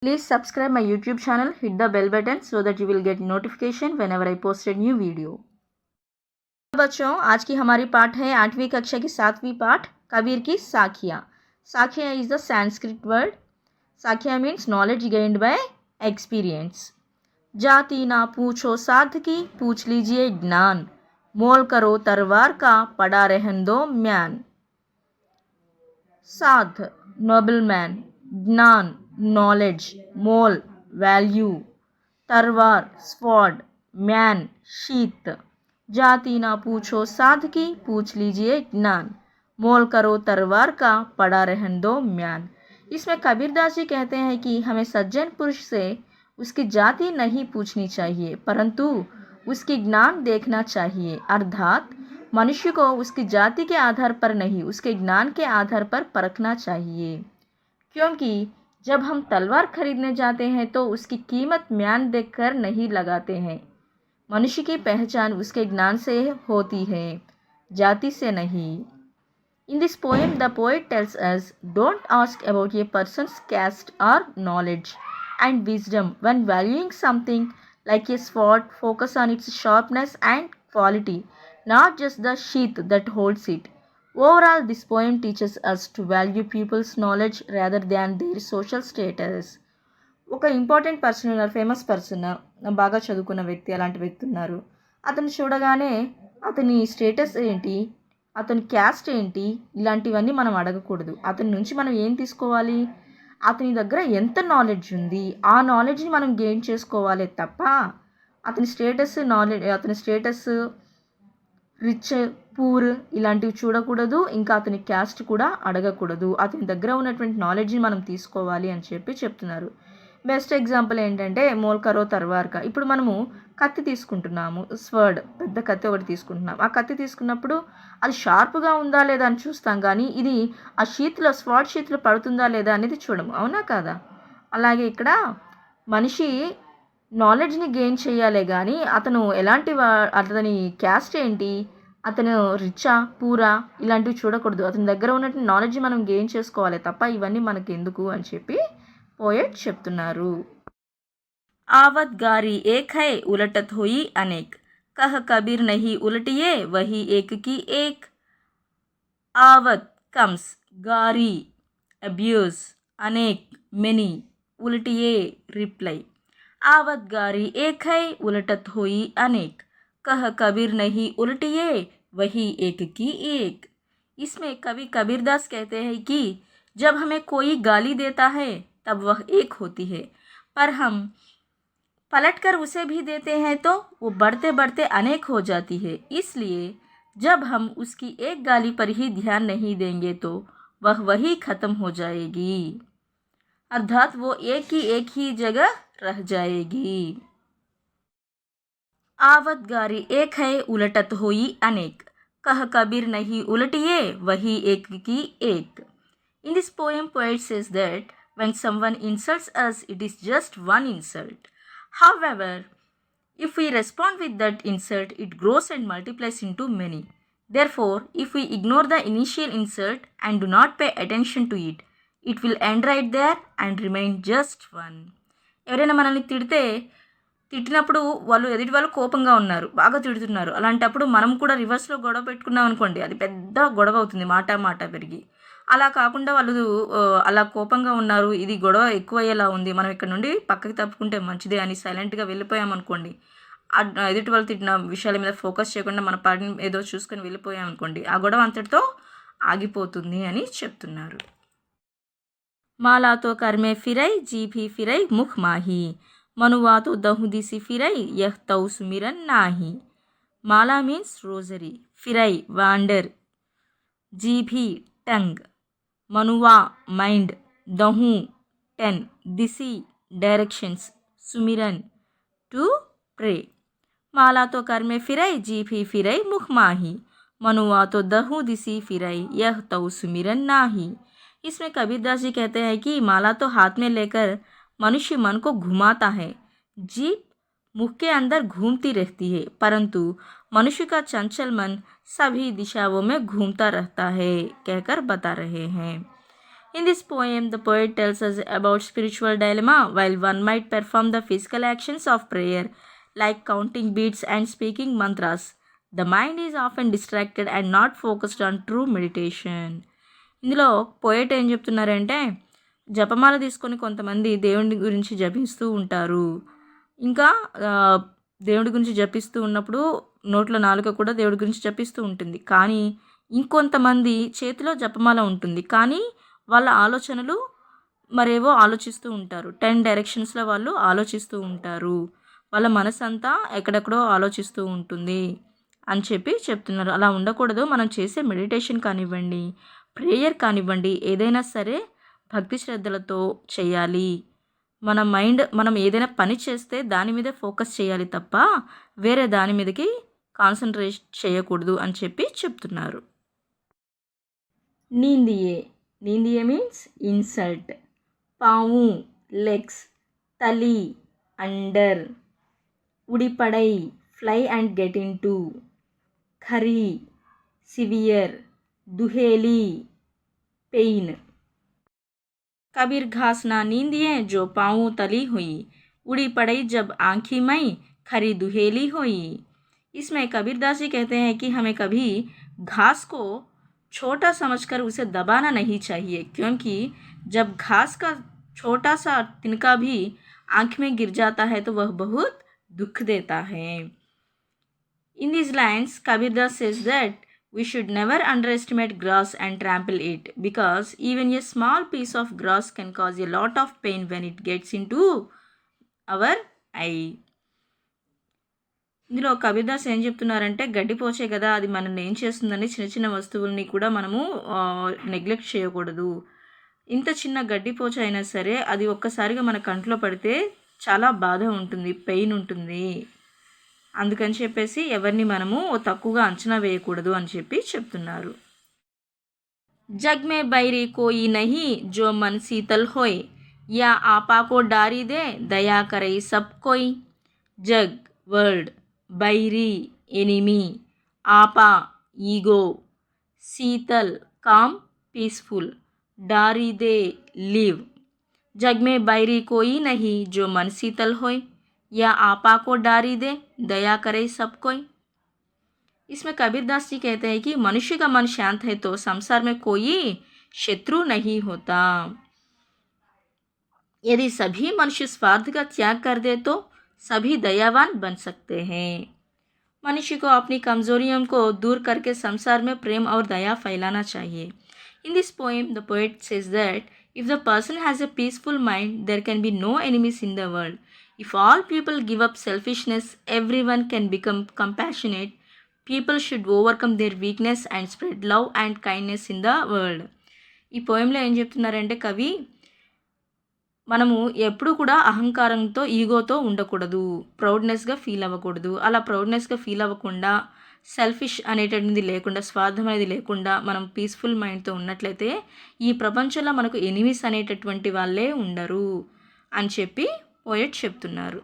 Please subscribe my YouTube channel, hit the bell button so that you will get notification whenever I post a new video. बच्चों, आज की हमारी पाठ है 8वीं कक्षा की 7वीं पाठ कबीर की साखियाँ. साखियाँ इज द संस्कृत वर्ड. साखियाँ means knowledge gained by experience. जाति ना पूछो साध की, पूछ लीजिए ज्ञान. मोल करो तरवार का, पड़ा रहन दो म्यान. साध नोबल मैन, ज्ञान knowledge, मोल value, तरवार स्वॉर्ड, मैन शीत. जाति ना पूछो साध की, पूछ लीजिए ज्ञान. मोल करो तरवार का, पड़ा रहन दो म्यान. इसमें कबीरदास जी कहते हैं कि हमें सज्जन पुरुष से उसकी जाति नहीं पूछनी चाहिए, परंतु उसकी ज्ञान देखना चाहिए. अर्थात मनुष्य को उसकी जाति के आधार पर नहीं, उसके ज्ञान के आधार पर परखना चाहिए. क्योंकि जब हम तलवार खरीदने जाते हैं तो उसकी कीमत म्यान देखकर नहीं लगाते हैं. मनुष्य की पहचान उसके ज्ञान से होती है, जाति से नहीं. In this poem, the poet tells us, don't ask about a person's caste or knowledge and wisdom when valuing something like a sword. Focus on its sharpness and quality, not just the sheath that holds it. Overall, this poem teaches us to value people's knowledge rather than their social status. ఒక important person ఉన్నారు, famous person, బాగా చదువుకున్న వ్యక్తి, అలాంటి వ్యక్తి ఉన్నారు. అతను చూడగానే అతని స్టేటస్ ఏంటి, అతని క్యాస్ట్ ఏంటి, ఇలాంటివన్నీ మనం అడగకూడదు. అతని నుంచి మనం ఏం తీసుకోవాలి, అతని దగ్గర ఎంత నాలెడ్జ్ ఉంది, ఆ నాలెడ్జ్ని మనం గెయిన్ చేసుకోవాలి తప్ప అతని స్టేటస్ రిచ్ పూర్ ఇలాంటివి చూడకూడదు. ఇంకా అతని క్యాస్ట్ కూడా అడగకూడదు. అతని దగ్గర ఉన్నటువంటి నాలెడ్జ్ని మనం తీసుకోవాలి అని చెప్తున్నారు. బెస్ట్ ఎగ్జాంపుల్ ఏంటంటే మోల్కరో తర్వార్కా. ఇప్పుడు మనము కత్తి తీసుకుంటున్నాము, స్వర్డ్, పెద్ద కత్తి ఒకటి తీసుకుంటున్నాం. ఆ కత్తి తీసుకున్నప్పుడు అది షార్ప్గా ఉందా లేదా అని చూస్తాం, కానీ ఇది ఆ స్వర్డ్ షీత్లో పడుతుందా లేదా అనేది చూడము. అవునా కాదా? అలాగే ఇక్కడ మనిషి నాలెడ్జ్ని గెయిన్ చేయాలే కానీ అతను అతని క్యాస్ట్ ఏంటి, అతను రిచా పూరా ఇలాంటివి చూడకూడదు. అతని దగ్గర ఉన్నటువంటి నాలెడ్జ్ మనం గెయిన్ చేసుకోవాలి తప్ప ఇవన్నీ మనకి ఎందుకు అని చెప్పి పోయెట్ చెప్తున్నారు. आवत गारी एक है, उलटत हुई अनेक. कह कबीर नहीं उलटिए, वही एक की एक. आवत comes, गारी abuse, अनेक many, उलटिए reply. आवत गारी एक है, उलटत हुई अनेक. कह कबीर नहीं उलटिए, वही एक की एक. इसमें कवि कबीरदास कहते हैं कि जब हमें कोई गाली देता है तब वह एक होती है, पर हम पलटकर उसे भी देते हैं तो वो बढ़ते बढ़ते अनेक हो जाती है. इसलिए जब हम उसकी एक गाली पर ही ध्यान नहीं देंगे तो वह वही खत्म हो जाएगी. अर्थात वो एक ही जगह रह जाएगी. आवत गारी एक है, उलटत हुई अनेक. कह कबीर नहीं उलटिए, वही एक की एक. In this poem, poet says that when someone insults us, it is just one insult. However, if we respond with that insult, it grows and multiplies into many. Therefore, if we ignore the initial insult and do not pay attention to it, it will end right there and remain just one. ఎవరైనా మనల్ని తిట్టినప్పుడు ఎదుటి వాళ్ళు కోపంగా ఉన్నారు, బాగా తిడుతున్నారు. అలాంటప్పుడు మనం కూడా రివర్స్లో గొడవ పెట్టుకున్నాం అనుకోండి, అది పెద్ద గొడవ అవుతుంది, మాట పెరిగి. అలా కాకుండా వాళ్ళు అలా కోపంగా ఉన్నారు, ఇది గొడవ ఎక్కువయ్యేలా ఉంది, మనం ఇక్కడ నుండి పక్కకి తప్పుకుంటే మంచిదే అని సైలెంట్గా వెళ్ళిపోయామనుకోండి, ఎదుటి వాళ్ళు తిట్టిన విషయాల మీద ఫోకస్ చేయకుండా మన పని ఏదో చూసుకొని వెళ్ళిపోయామనుకోండి, ఆ గొడవ అంతటితో ఆగిపోతుంది అని చెప్తున్నారు. మాలాతో కర్మే ఫిరై, జీభీ ఫిరై, ముఖ్ మాహి. మనువాతో దహుదిసి ఫిరై, యహ్ తౌ సుమిరన్ నాహి. మాలా మీన్స్ రోజరీ, ఫిరై వాండర్, జీభీ టంగ్, మనువా మైండ్, దహు 10, దిసి డైరెక్షన్స్, సుమిరన్ టు ప్రే. माला तो कर में फिरई, जीभी फिरई, मुख माही. मनुआ तो दहु दिसी फिरई, यह तौ सुमिरन नाही. इसमें कबीरदास जी कहते हैं कि माला तो हाथ में लेकर मनुष्य मन को घुमाता है, जीभ मुख के अंदर घूमती रहती है, परंतु मनुष्य का चंचल मन सभी दिशाओं में घूमता रहता है, कहकर बता रहे हैं. In this poem, the poet tells us about spiritual dilemma. While one might perform the physical actions of prayer, like counting beads and speaking mantras, the mind is often distracted and not focused on true meditation. ఇందులో poet ఏం చెప్తున్నారంటే జపమాల తీసుకొని కొంతమంది దేవుడి గురించి జపిస్తూ ఉంటారు. ఇంకా దేవుడి గురించి జపిస్తూ ఉన్నప్పుడు నోట్లో నాలుక కూడా దేవుడి గురించి జపిస్తూ ఉంటుంది. కానీ ఇంకొంతమంది చేతిలో జపమాల ఉంటుంది, కానీ వాళ్ళ ఆలోచనలు మరేవో ఆలోచిస్తూ ఉంటారు. 10 డైరెక్షన్స్లో వాళ్ళు ఆలోచిస్తూ ఉంటారు. వాళ్ళ మనసు అంతా ఎక్కడెక్కడో ఆలోచిస్తూ ఉంటుంది అని చెప్పి చెప్తున్నారు. అలా ఉండకూడదు. మనం చేసే మెడిటేషన్ కానివ్వండి, ప్రేయర్ కానివ్వండి, ఏదైనా సరే భక్తి శ్రద్ధలతో చేయాలి. మనం ఏదైనా పని చేస్తే దాని మీదే ఫోకస్ చేయాలి తప్ప వేరే దాని మీదకి కాన్సన్ట్రేట్ చేయకూడదు అని చెప్పి చెప్తున్నారు. నీందియే మీన్స్ ఇన్సల్ట్. పావు లెగ్స్. తలి అండర్. ఉడిపడై fly and get into. ఖరీ సివియర్. दुहेली पेन. कबीर घास ना नींदिए जो पाँव तली हुई, उड़ी पड़ई जब आँखी मई खरी दुहेली हुई. इसमें कबीरदास जी कहते हैं कि हमें कभी घास को छोटा समझकर उसे दबाना नहीं चाहिए, क्योंकि जब घास का छोटा सा तिनका भी आँख में गिर जाता है तो वह बहुत दुख देता है. In these lines, Kabirdas says that we should never underestimate grass and trample it, because even a small piece of grass can cause a lot of pain when it gets into our eye. ఇందులో కబీర్దాస్ ఏం చెప్తున్నారంటే గడ్డిపోచే కదా, అది మనల్ని ఏం చేస్తుందని చిన్న చిన్న వస్తువుల్ని కూడా మనము నెగ్లెక్ట్ చేయకూడదు. ఇంత చిన్న గడ్డిపోచ అయినా సరే అది ఒక్కసారిగా మన కంట్లో పడితే చాలా బాధ ఉంటుంది, పెయిన్ ఉంటుంది. అందుకని చెప్పేసి ఎవరిని మనము తక్కువగా అంచనా వేయకూడదు అని చెప్పి చెప్తున్నారు. జగ్ మే బైరీ కోయి నహీ జో మన్ శీతల్ హోయ్, యా ఆపా కో డారీ దే దయా కరై సబ్ కోయ్. జగ్ వరల్డ్, బైరీ ఎనిమీ, ఆపా ఈగో, శీతల్ కామ్ పీస్ఫుల్, డారీ దే లివ్. जग में बैरी कोई नहीं जो मन शीतल होए, या आपा को डारी दे दया करे सब कोई. इसमें कबीरदास जी कहते हैं कि मनुष्य का मन शांत है तो संसार में कोई शत्रु नहीं होता. यदि सभी मनुष्य स्वार्थ का त्याग कर दे तो सभी दयावान बन सकते हैं. मनुष्य को अपनी कमजोरियों को दूर करके संसार में प्रेम और दया फैलाना चाहिए. In this poem, the poet says that if the person has a peaceful mind, there can be no enemies in the world. If all people give up selfishness, everyone can become compassionate. People should overcome their weakness and spread love and kindness in the world. ఈ పోయంలో ఏం చెప్తున్నారంటే కవి, మనము ఎప్పుడు కూడా అహంకారంతో ఈగోతో ఉండకూడదు, ప్రౌడ్నెస్గా feel అవ్వకూడదు. అలా ప్రౌడ్నెస్గా ఫీల్ అవ్వకుండా, సెల్ఫిష్ అనేటువంటిది లేకుండా, స్వార్థం అనేది లేకుండా మనం పీస్ఫుల్ మైండ్తో ఉన్నట్లయితే ఈ ప్రపంచంలో మనకు ఎనిమీస్ అనేటటువంటి వాళ్ళే ఉండరు అని చెప్పి పోయెట్ చెప్తున్నారు.